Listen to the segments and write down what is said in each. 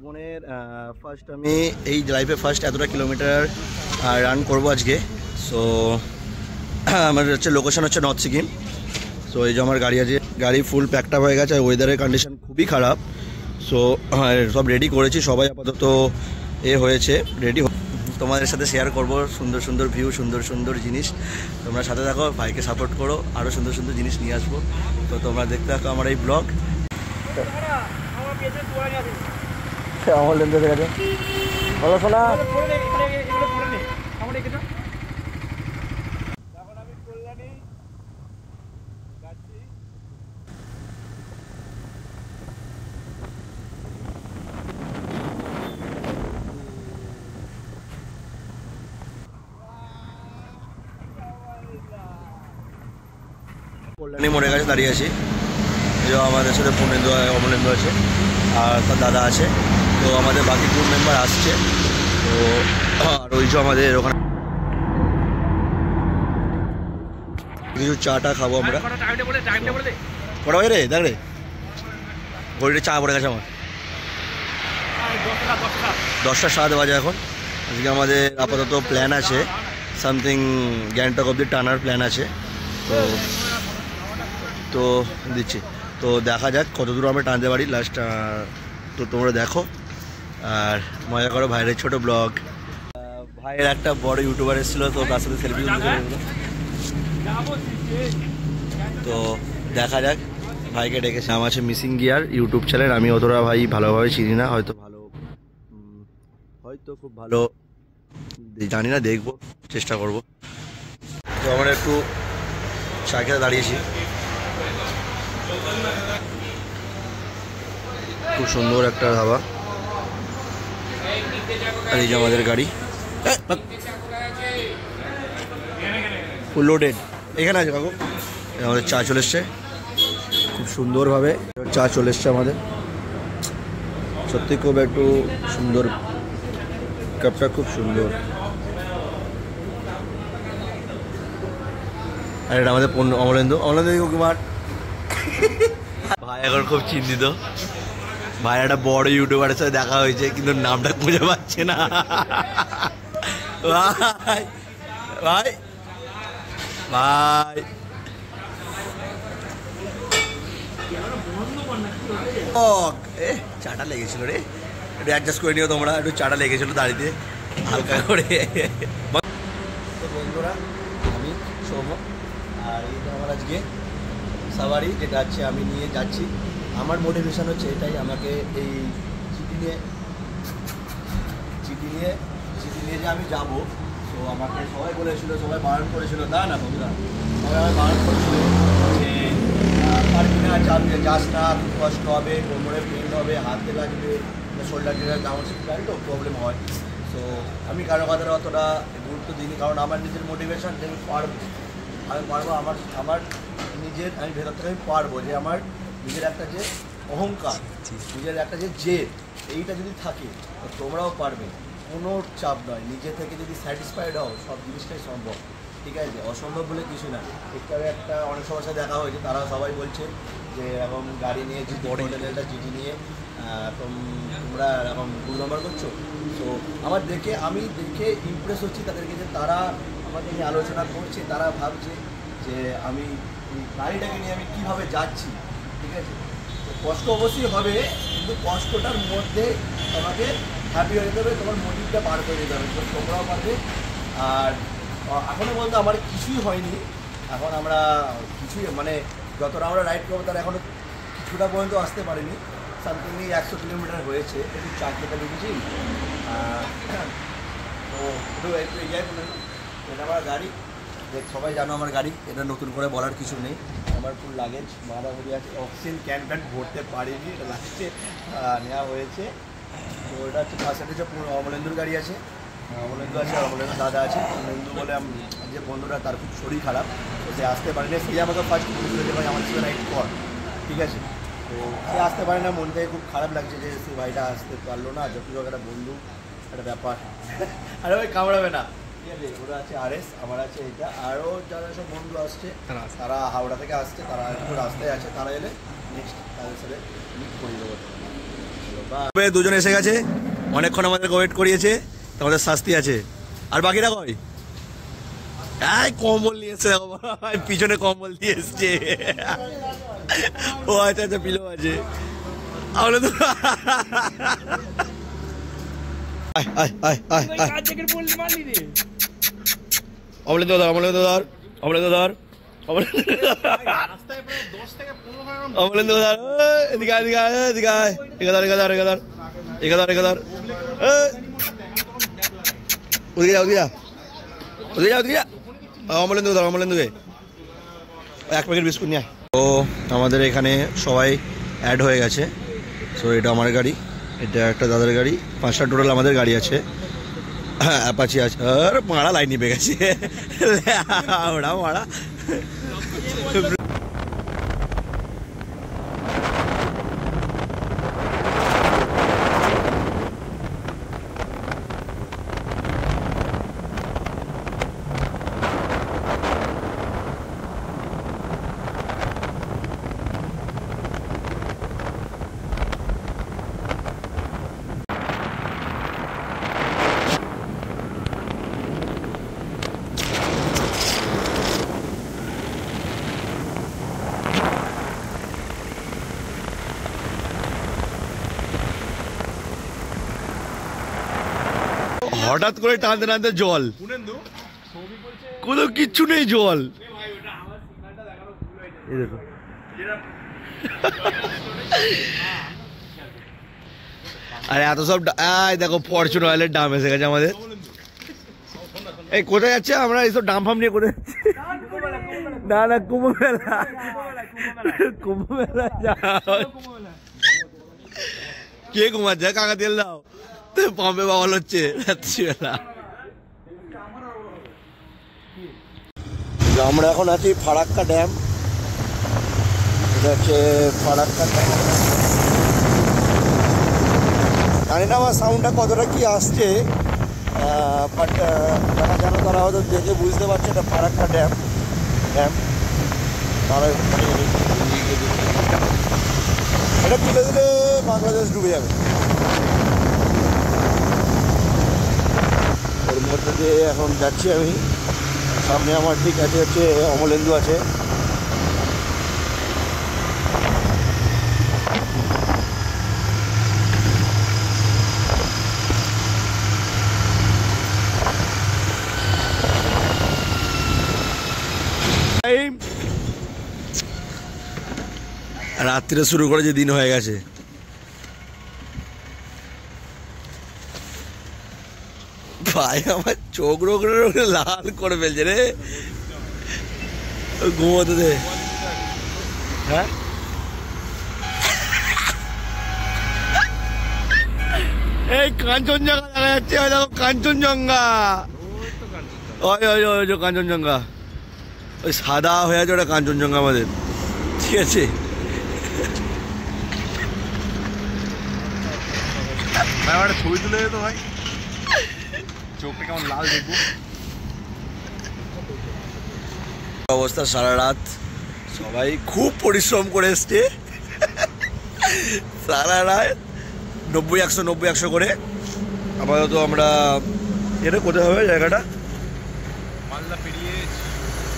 জীবনের ফার্স্ট আমি এই লাইফে ফার্স্ট এতটা কিলোমিটার রান করবো আজকে। সো আমার হচ্ছে লোকেশন হচ্ছে নর্থ সিকিম। সো এই যে আমার গাড়ি আছে, গাড়ি ফুল প্যাকড আপ হয়ে গেছে, আর ওয়েদারের কন্ডিশন খুবই খারাপ। সো সব রেডি করেছি, সবাই আপাতত হয়েছে রেডি। তোমাদের সাথে শেয়ার করব সুন্দর সুন্দর ভিউ, সুন্দর সুন্দর জিনিস। তোমরা সাথে থাকো, ভাইকে সাপোর্ট করো, আরও সুন্দর সুন্দর জিনিস নিয়ে আসবো। তো তোমরা দেখতে থাকো আমার এই ব্লগ। আমার লেনদেন দেখে গেছে, বলো শোনা। কল্যাণী মোড়ের কাছে দাঁড়িয়ে আছি। যে আমাদের সাথে পূর্ণেন্দু অমলেন্দু আছে আর তার দাদা আছে। তো আমাদের বাকি গ্রুপ মেম্বার আসছে। তো আর ওই যে আমাদের ওখানে কিছু চাটা খাবো আমরা। কটা হয় রে? দেখ রে, ঘড়িতে চা পড়ে গেছে আমার, 10টা 7 বাজে এখন। আজকে আমাদের আপাতত প্ল্যান আছে সামথিং গ্যাংটক অব্দি টানার প্ল্যান আছে। তো তো দিচ্ছি, তো দেখা যাক কত দূর আমরা টানতে পারি লাস্ট। তো তোমরা দেখো আর মজা করো। ভাইয়ের ছোট ব্লগ, ভাইয়ের একটা বড় ইউটিউবার এসেছিলো, তো তার সাথে সেলফি তুলতে চলে গেলো। তো দেখা যাক, ভাইকে ডেকেছে। নাম আছে মিসিং গিয়ার ইউটিউব চ্যানেল। আমি অতটা ভাই ভালোভাবে চিনি না, হয়তো খুব ভালো জানি না, দেখবো, চেষ্টা করব। তো আমরা একটু চা খেতে দাঁড়িয়েছি। খুব সুন্দর একটা ধাবা। আর এই যে আমাদের গাড়ি ফুল লোডেড এখানে আছে কাকু। আমাদের চা চলে এসছে খুব সুন্দরভাবে, চা চলে এসছে আমাদের। সত্যি খুব একটু সুন্দর, কাপটা খুব সুন্দর। আর এটা আমাদের অমলেন্দু কুমার ভাই এখন খুব চিন্তিত। ভাই একটা বড় ইউটিউবারের সাথে দেখা হয়েছে, কিন্তু নামটা খুঁজে পাচ্ছে না। ভাই ভাই ভাই চাটা লেগেছিল রে, একটু অ্যাডজাস্ট করে নিও তোমরা। একটু চাটা লেগেছিল দাড়িতে হালকা করে। তো বন্ধুরা, আমি সৌম, আর এই তো আমার আজকে সাওয়ারি যেটা আছে আমি নিয়ে যাচ্ছি। আমার মোটিভেশন হচ্ছে এটাই, আমাকে এই চিঠি নিয়ে যে আমি যাবো। তো আমাকে সবাই বলেছিল, সবাই বারণ করেছিল, তা না বন্ধুরা, সবাই আমাকে বারণ করেছিল যে পারবি না, যাস না, খুব কষ্ট হবে, কোমরে পেন হবে, হাতে লাগবে, শোল্ডার টেলার ডাউন জানি তো প্রবলেম হয়। তো আমি কারো কথাটা অতটা গুরুত্ব দিইনি, কারণ আমার নিজের মোটিভেশন যে আমি পারবো, আমার নিজের, আমি ভেতর থেকে আমি পারবো, যে আমার নিজের একটা যে অহংকার, নিজের একটা যে জেদ, এইটা যদি থাকে তো তোমরাও পারবে। কোনো চাপ নয়, নিজে থেকে যদি স্যাটিসফাইড হও সব জিনিসটাই সম্ভব। ঠিক আছে, অসম্ভব বলে কিছু না। ঠিকঠাক একটা অনেক সময় সাথে দেখা হয়েছে, তারা সবাই বলছে যে এরকম গাড়ি নিয়ে বড় হোটেলটা জিটি নিয়ে তোমরা এরকম 2 নম্বর করছো। তো আমি দেখে ইমপ্রেস হচ্ছি তাদেরকে, যে তারা আমাকে নিয়ে আলোচনা করছে, তারা ভাবছে যে আমি গাড়িটাকে নিয়ে আমি কীভাবে যাচ্ছি। ঠিক আছে, কষ্ট অবশ্যই হবে, কিন্তু কষ্টটার মধ্যে তোমাকে হ্যাপি হয়ে যেতে হবে, তোমার মোটিভটা পার করে যেতে হবে, তোমরাও পারবে। আর এখনও বলতে আমার কিছুই হয়নি, এখন আমরা কিছুই মানে যতটা আমরা রাইড করবো তার এখনও কিছুটা পর্যন্ত আসতে পারিনি। সামথিং 100 কিলোমিটার হয়েছে। একটু চা খেতে ঢুকেছি। তো একটু এগিয়ে বললেন, এটা আমার গাড়ি, সবাই জানো আমার গাড়ি, এটা নতুন করে বলার কিছু নেই। আমার ফুল লাগেজ মারামারি আছে, অক্সিজেন ক্যান ভরতে পারিনি, এটা লাস্টে নেওয়া হয়েছে। তো এটা হচ্ছে ফার্স্ট সাইডে হচ্ছে অমলেন্দুর গাড়ি আছে, অমলেন্দু আছে, অমলেন্দুর দাদা আছে। অমলেন্দু বলে যে বন্ধুরা, তার খুব শরীর খারাপ, তো সে আসতে পারেনি। সে আমাকে ফার্স্ট বলছিল যে ভাই আমার সাথে রাইড কর, ঠিক আছে। তো সে আসতে পারে না, মন থেকে খুব খারাপ লাগছে যে সে ভাইটা আসতে পারলো না। যত হোক একটা বন্ধু, একটা ব্যাপার। আরে ভাই কামড়াবে না, ঠিক আছে। ওরা আছে RS, আমার আছে এটা, আরও যারা সব বন্ধু আসছে তারা হাওড়া থেকে আসছে, তারা একটু রাস্তায় আছে, তারা এলে নেক্সট তাদের সাথে মিট করিয়ে দেবো। দুজন এসে গেছে, অনেকক্ষণ আমাদের ওয়েট করিয়েছে, তোমাদের শাস্তি আছে। আর বাকিরা কই? কম্বল নিয়ে এসছে, পিছনে কম্বল দিয়ে এসছে। ও আচ্ছা আচ্ছা, পিলো আছে। আমরা তো অমলেন্দু ধর, অমলেন্দু ধর, অমলেন্দু ধর, অমলেন্দু ধর, এদিকে এদিকে এদিকে এগাদার এগাদার এগাদার এগাদার এগাদার, ওদিকে যা ওদিকে যা ওদিকে যা ওদিকে যা। অমলেন্দু ধর, অমলেন্দুকে এক প্যাকেট বিস্কুট নিয়ে। তো আমাদের এখানে সবাই অ্যাড হয়ে গেছে। সো এটা আমার গাড়ি, এটা একটা দাদার গাড়ি, 5টা টোটাল আমাদের গাড়ি আছে। হ্যাঁ, অ্যাপাচি আছে। আর মারা লাইন নিয়ে গেছে ওরা মারা। হঠাৎ করে টানতে টানতে জল, কোনো কিচ্ছু নেই জল। আরে এত সব দেখো, ফরচুন অয়েলের দাম এসে গেছে আমাদের। এই কোথায় যাচ্ছে? আমরা এইসব দাম ফাম নিয়ে কোথায় যাচ্ছি? না না, কুম্ভ মেলা, কুম্ভ মেলা কে ঘুমাচ্ছে? কাকা তেল দাও, পাম্পে বাওয়াল হচ্ছে রাত্রিবেলা। আমরা এখন আছি ফারাক্কা ড্যাম। এটা হচ্ছে ফারাক্কা ড্যাম। জানি না আমার সাউন্ডটা কতটা কি আসছে, বাট যারা জানো তারা হয়তো দেখে বুঝতে পারছে এটা ফারাক্কা ড্যাম। তারা এটা তুলে দিলে বাংলাদেশ ডুবে যাবে। ওর মধ্যে দিয়ে এখন যাচ্ছি আমি। সামনে আমার ঠিক আছে হচ্ছে অমলেন্দু আছে। রাত্রে শুরু করে যে দিন হয়ে গেছে। ভাই আমার চোখ রোগ লাল করে ফেলছে রে, ঘুমোতে দে। হ্যাঁ, এই কাঞ্চনজঙ্ঘা দেখা যাচ্ছে, দেখো কাঞ্চনজঙ্ঘা, ওই ওই ওই কাঞ্চনজঙ্ঘা, ওই সাদা হয়ে আছে ওটা কাঞ্চনজঙ্ঘা আমাদের, ঠিক আছে। ছবি তুলে যেত ভাই, চোখটা কেমন লাল দেখবো। অবস্থা সারা রাত সবাই খুব পরিশ্রম করে এসছে, সারা রাত 90-100 করে। আপাতত আমরা এটা কোথায় হবে জায়গাটা?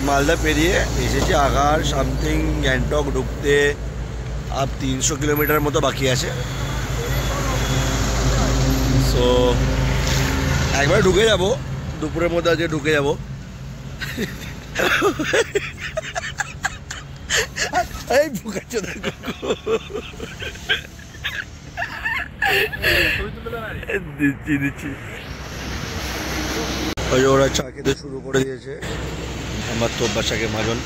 মালদা পেরিয়ে এসেছি। আগার সামথিং গ্যাংটক ঢুকতে আর 300 কিলোমিটার মতো বাকি আছে। সো একবার ঢুকে যাব, দুপুরের মধ্যে আজকে ঢুকে যাব। এই দিচ্ছি দিচ্ছি। ওই ওরা চা খেতে শুরু করে দিয়েছে, আমার তো বাচ্চাকে মাজন।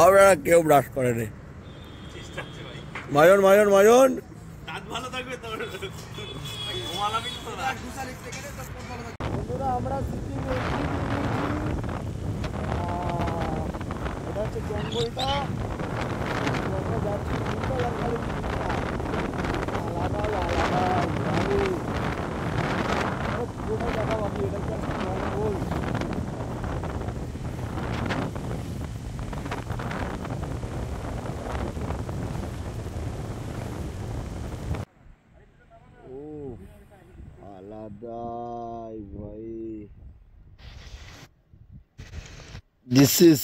আমরা কেউ ব্রাশ করেনি। মাজন মাজন মাজন, আমরা এটা হচ্ছে জঙ্গলটা, আলাদাই ভাই, দিস ইজ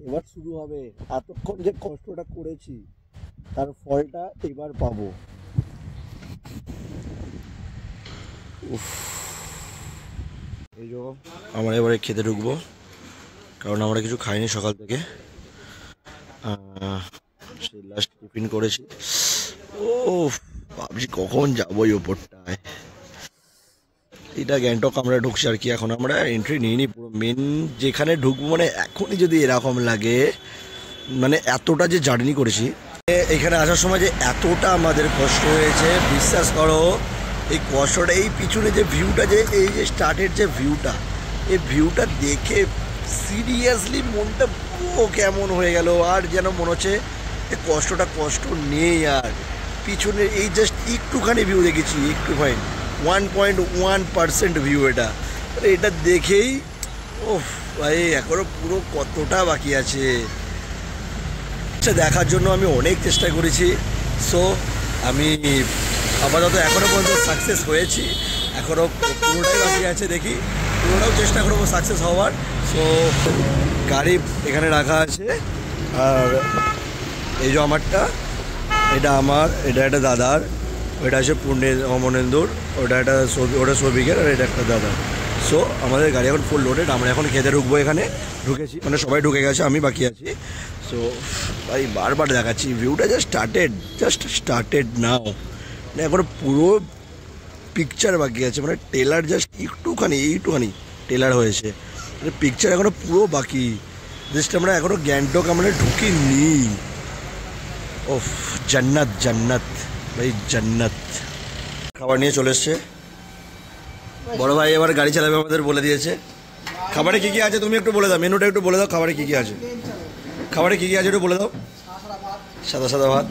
এবার শুরু হবে। এতক্ষণ যে কষ্টটা করেছি তার ফলটা এবার পাবো। এই যে আমরা এবারে খেতে ঢুকবো, কারণ আমরা কিছু খাইনি সকাল থেকে। সেই লাস্ট টিফিন করেছি। ও ভাবছি কখন যাবো ওই ওপরটায়। এটা গ্যাংটক আমরা ঢুকছি আর কি, এখন আমরা এন্ট্রি নিইনি। পুরো মেন যেখানে ঢুকবো, মানে এখনই যদি এরকম লাগে, মানে এতটা যে জার্নি করেছি এখানে আসার সময়, যে এতটা আমাদের কষ্ট হয়েছে, বিশ্বাস করো। এই কষ্টটা, এই পিছনে যে ভিউটা, যে এই যে স্টার্টের যে ভিউটা, এই ভিউটা দেখে সিরিয়াসলি মনটা পুরো কেমন হয়ে গেল। আর যেন মনে হচ্ছে এই কষ্টটা কষ্ট নেই আর। পিছনে এই জাস্ট একটুখানি ভিউ দেখেছি, একটুখানি 1.1% ভিউ। এটা দেখেই ও ভাই, এখনো পুরো কতটা বাকি আছে দেখার জন্য। আমি অনেক চেষ্টা করেছি। সো আমি আপাতত এখনও পর্যন্ত সাকসেস হয়েছি, এখনও পুরোটাই বাকি আছে। দেখি, পুরোটাও চেষ্টা করবো সাকসেস হওয়ার। সো গাড়ি এখানে রাখা আছে, আর এই যে আমারটা, এটা আমার, এটা একটা দাদার, ওইটা আছে অমনেন্দুর, ওটা সৌভিকের, আর এটা একটা দাদার। সো আমাদের গাড়ি এখন ফুল লোডেড। আমরা এখন খেতে ঢুকবো। এখানে ঢুকেছি, মানে সবাই ঢুকে গেছে, আমি বাকি আছি। সো ভাই বারবার দেখাচ্ছি, ভিউটা জাস্ট স্টার্টেড নাও। মানে এখন পুরো পিকচার বাকি আছে, মানে টেলার জাস্ট এইটুখানি টেলার হয়েছে, মানে পিকচার এখনও পুরো বাকি। জাস্ট আমরা এখনও গ্যাংটক আমরা ঢুকিনি। ওফ, জান্নাত ভাই, জান্নাত। খাবার নিয়ে চলে এসছে বড় ভাই, এবার গাড়ি চালাবে আমাদের বলে দিয়েছে। খাবারে কি কি আছে তুমি একটু বলে দাও, মেনুটা একটু বলে দাও। খাবারে কি কি আছে একটু বলে দাও। সাদা ভাত।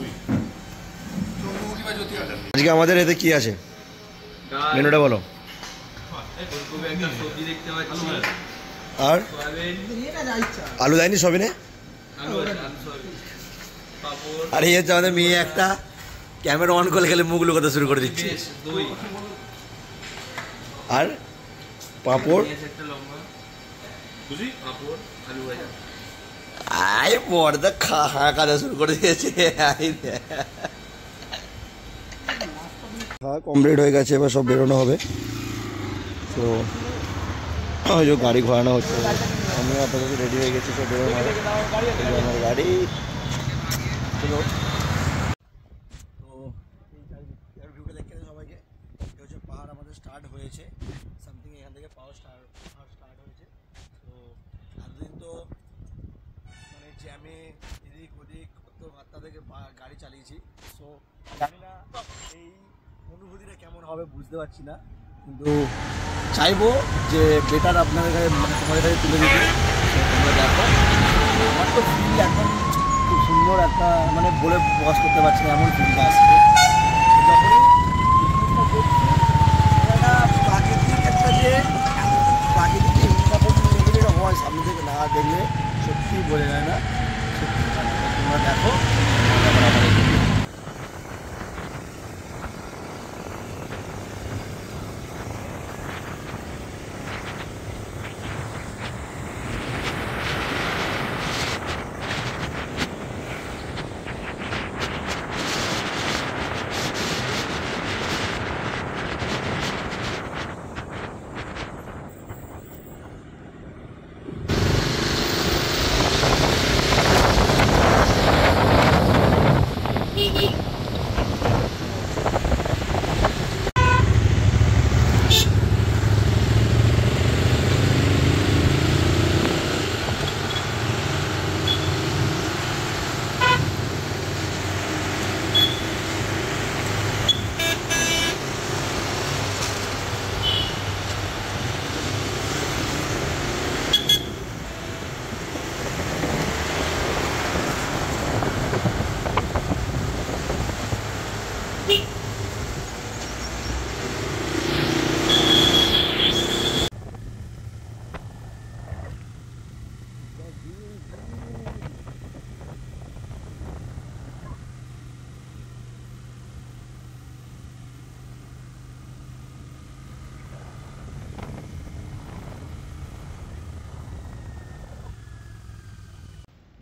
আজকে আমাদের এতে কি আছে, মেনুটা বলো। আর আলু দেয়নি সবিনে? আর এই হচ্ছে আমাদের মেয়ে, একটা ক্যামেরা অন করে খেলে মুখ লুকাতে শুরু করে দিচ্ছে। আর পাঁপড়, আয় বড়দা খাওয়া শুরু করে দিয়েছে। খাওয়া কমপ্লিট হয়ে গেছে, এবার সব বেরোনো হবে। তো ওই যে গাড়ি ঘোরানো হচ্ছে, আমি আপাতত রেডি হয়ে গেছি, সব বেরোনো হবে। আমার গাড়ি তো ভিউটা দেখতে সবাইকে। এটা হচ্ছে পাহাড়, আমাদের স্টার্ট হয়েছে সামথিং, এখান থেকে পাহাড় স্টার্ট হয়েছে। তো এতদিন তো মানে জ্যামে এদিক ওদিক কত ভাত্তা থেকে গাড়ি চালিয়েছি। সো জানি না এই অনুভূতিটা কেমন হবে, বুঝতে পারছি না, কিন্তু চাইবো যে বেটার আপনাদের কাছে, মানে তোমাদের কাছে তুলে দিতে। তোমরা দেখো, আমার তো ফিল এখন খুব সুন্দর একটা, মানে বলে প্রকাশ করতে পারছি না, এমন ফিলটা আসছে যখনই প্রাকৃতিক একটা, যে প্রাকৃতিক যে ইনকাম হয় সামনে থেকে না দেখলে সত্যি বোঝা যায় না। সত্যি তোমরা দেখো।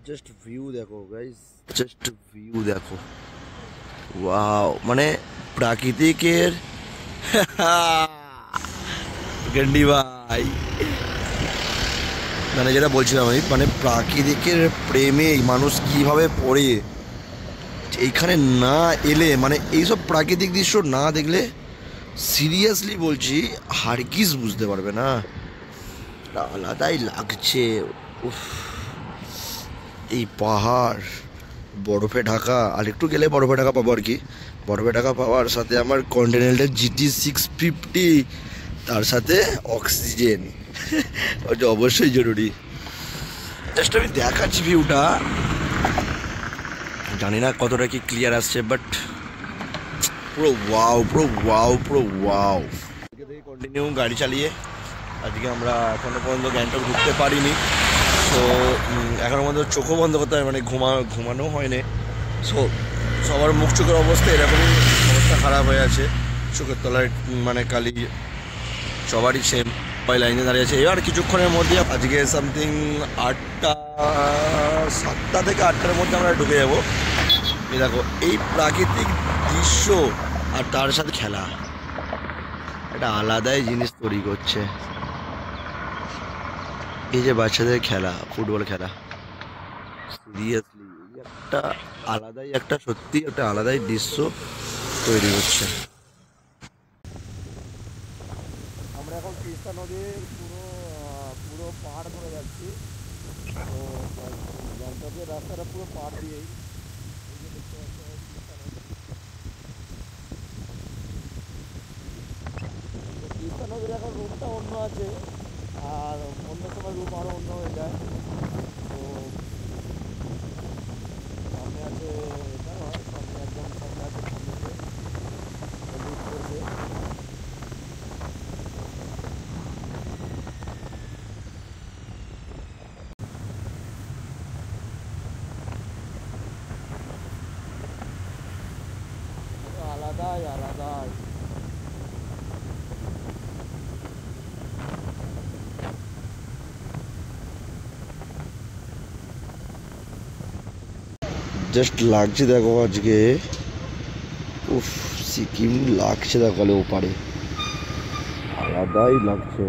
জাস্ট ভিউ দেখো গাইস, জাস্ট ভিউ দেখো, ওয়াও, মানে প্রাকৃতিকের গন্ডি ভাই, মানে যেটা বলছিলাম আমি, মানে প্রাকৃতিকের প্রেমে মানুষ কিভাবে পড়ে, এইখানে না এলে, মানে এইসব প্রাকৃতিক দৃশ্য না দেখলে সিরিয়াসলি বলছি হারগিজ বুঝতে পারবে না, আলাদাই লাগছে। উফ, এই পাহাড় বরফে ঢাকা, আর একটু গেলে বরফে ঢাকা পাবো আর কি, বরফে ঢাকা পাওয়ার সাথে আমার কন্টিনেন্টাল GT 650, তার সাথে অক্সিজেন, ওটা অবশ্যই জরুরি। জাস্ট আমি দেখাচ্ছি ভিউটা, জানি না কতটা কি ক্লিয়ার আসছে, বাট পুরো ওয়াও, পুরো ওয়াও, পুরো ওয়াও। আজকে থেকে কন্টিনিউ গাড়ি চালিয়ে আজকে আমরা এখনো পর্যন্ত গ্যাংটক ঢুকতে পারিনি। তো এখনো পর্যন্ত চোখও বন্ধ করতে হয়, মানে ঘুমানো হয়নি। সো সবার মুখ চোখের অবস্থা এরকমই, অবস্থা খারাপ হয়ে আছে, চোখের তলায় মানে কালি সবারই সেম, সবাই লাইনে দাঁড়িয়ে আছে। এবার কিছুক্ষণের মধ্যে আজকে সামথিং 7টা থেকে 8টার মধ্যে আমরা ঢুকে যাবো। এই দেখো এই প্রাকৃতিক দৃশ্য আর তার সাথে খেলা, একটা আলাদাই জিনিস তৈরি করছে। এই যে বাচ্চাদের খেলা, ফুটবল খেলা, সিরিয়াসলি একটা আলাদাই, একটা সত্যি একটা আলাদাই দৃশ্য তৈরি হচ্ছে। আমরা এখন তিস্তা নদীর পুরো পাহাড় ধরে যাচ্ছি। তো গ্যাংটকের রাস্তাটা পুরো পাহাড় দিয়েই, তিস্তা নদীর এখন রুটটা অন্য আছে, আর অন্য সময় রুট আরও অন্য হয়ে যায়। তো সামনে আছে, এটা নয়, সামনে একদম সামনে আছে, সামনে রুট করবে। আলাদাই আলাদাই। জাস্ট লাগছে দেখো আজকে, উফ, সিকিম লাগছে দেখো ওপারে, আলাদাই লাগছে।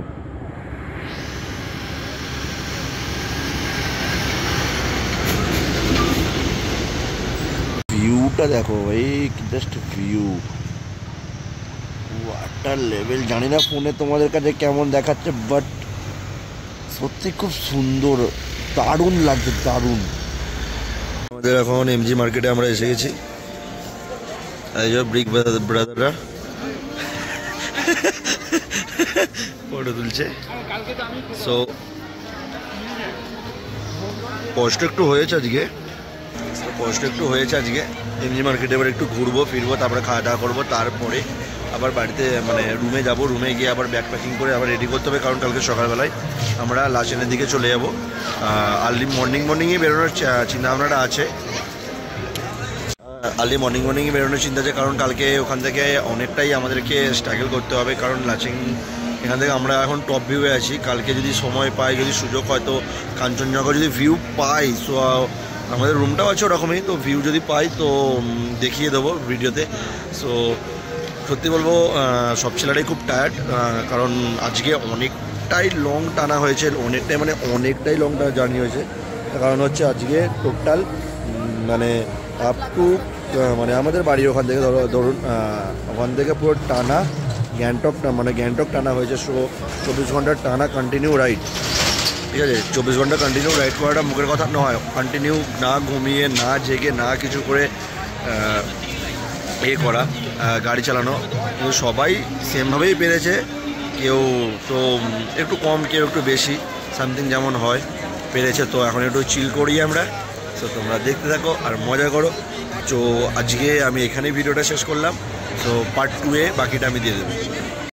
ভিউটা দেখো ভাই, জাস্ট ভিউ, ওয়াটার লেভেল জানি না ফোনে তোমাদের কাছে কেমন দেখাচ্ছে, বাট সত্যি খুব সুন্দর, দারুণ লাগছে, দারুণ। আমাদের এখন MG মার্কেটে আমরা এসে গেছি, এই যে ব্রিক ব্রাদাররা ফটো তুলছে। সো কষ্ট একটু হয়েছে আজকে, MG মার্কেটে এবার একটু ঘুরবো ফিরবো, তারপরে খাওয়া দাওয়া করবো, তারপরে আবার বাড়িতে মানে রুমে যাব, রুমে গিয়ে আবার ব্যাগ প্যাকিং করে আবার রেডি করতে হবে, কারণ কালকে সকালবেলায় আমরা লাচেনের দিকে চলে যাব। আর্লি মর্নিংয়ে বেরোনোর চিন্তাভাবনাটা আছে, বেরোনোর চিন্তা আছে, কারণ কালকে ওখান থেকে অনেকটাই আমাদেরকে স্ট্রাগল করতে হবে, কারণ লাচিং এখান থেকে আমরা এখন টপ ভিউয়ে আছি। কালকে যদি সময় পাই, যদি সুযোগ হয়, তো কাঞ্চনজঙ্ঘা যদি ভিউ পাই, সো আমাদের রুমটাও আছে ওরকমই, তো ভিউ যদি পাই তো দেখিয়ে দেবো ভিডিওতে। সো সত্যি বলবো সব ছেলেরাই খুব টায়ার্ড, কারণ আজকে অনেকটাই লং টানা হয়েছে, অনেকটাই লং টানা জার্নি হয়েছে। কারণ হচ্ছে আজকে টোটাল মানে আপ টু মানে আমাদের বাড়ির ওখান থেকে ধরুন ওখান থেকে পুরো টানা গ্যাংটক টানা হয়েছে। 24 ঘন্টার টানা কন্টিনিউ রাইড, ঠিক আছে? 24 ঘন্টা কন্টিনিউ রাইড করাটা মুখের কথা নয়, কন্টিনিউ না ঘুমিয়ে, না জেগে, না কিছু করে করা গাড়ি চালানো। কিন্তু সবাই সেমভাবেই পেরেছে, কেউ তো একটু কম, কেউ একটু বেশি, সামথিং যেমন হয় পেরেছে। তো এখন একটু চিল করি আমরা। তো তোমরা দেখতে থাকো আর মজা করো। তো আজকে আমি এখানেই ভিডিওটা শেষ করলাম। তো পার্ট 2-এ বাকিটা আমি দিয়ে দেবো।